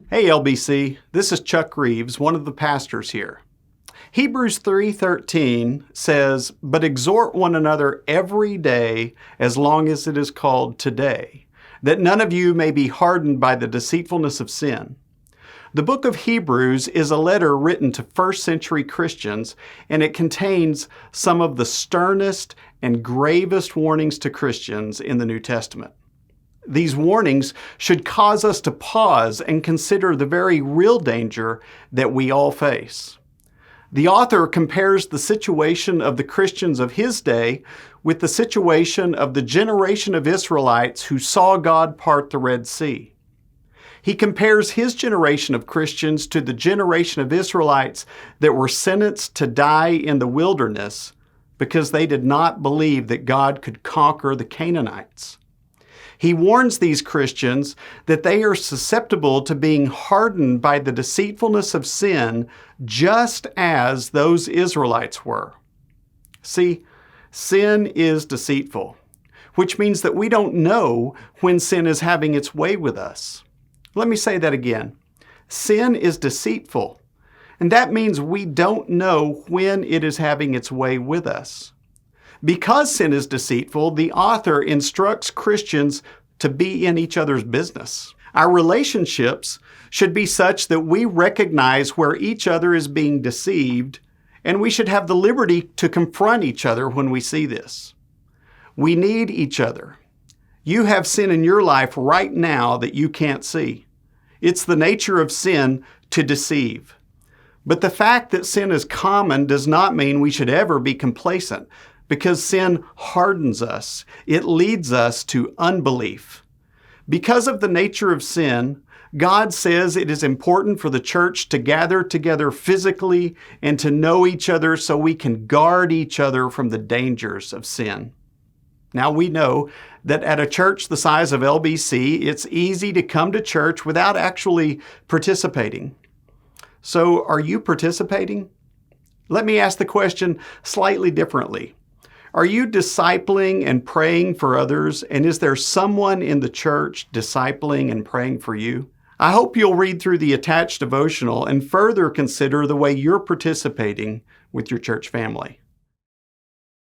Hey LBC, this is Chuck Reeves, one of the pastors here. Hebrews 3:13 says, "But exhort one another every day as long as it is called today, that none of you may be hardened by the deceitfulness of sin." The book of Hebrews is a letter written to first century Christians, and it contains some of the sternest and gravest warnings to Christians in the New Testament. These warnings should cause us to pause and consider the very real danger that we all face. The author compares the situation of the Christians of his day with the situation of the generation of Israelites who saw God part the Red Sea. He compares his generation of Christians to the generation of Israelites that were sentenced to die in the wilderness because they did not believe that God could conquer the Canaanites. He warns these Christians that they are susceptible to being hardened by the deceitfulness of sin, just as those Israelites were. See, sin is deceitful, which means that we don't know when sin is having its way with us. Let me say that again. Sin is deceitful, and that means we don't know when it is having its way with us. Because sin is deceitful, the author instructs Christians to be in each other's business. Our relationships should be such that we recognize where each other is being deceived, and we should have the liberty to confront each other when we see this. We need each other. You have sin in your life right now that you can't see. It's the nature of sin to deceive. But the fact that sin is common does not mean we should ever be complacent, because sin hardens us. It leads us to unbelief. Because of the nature of sin, God says it is important for the church to gather together physically and to know each other so we can guard each other from the dangers of sin. Now we know that at a church the size of LBC, it's easy to come to church without actually participating. So are you participating? Let me ask the question slightly differently. Are you discipling and praying for others? And is there someone in the church discipling and praying for you? I hope you'll read through the attached devotional and further consider the way you're participating with your church family.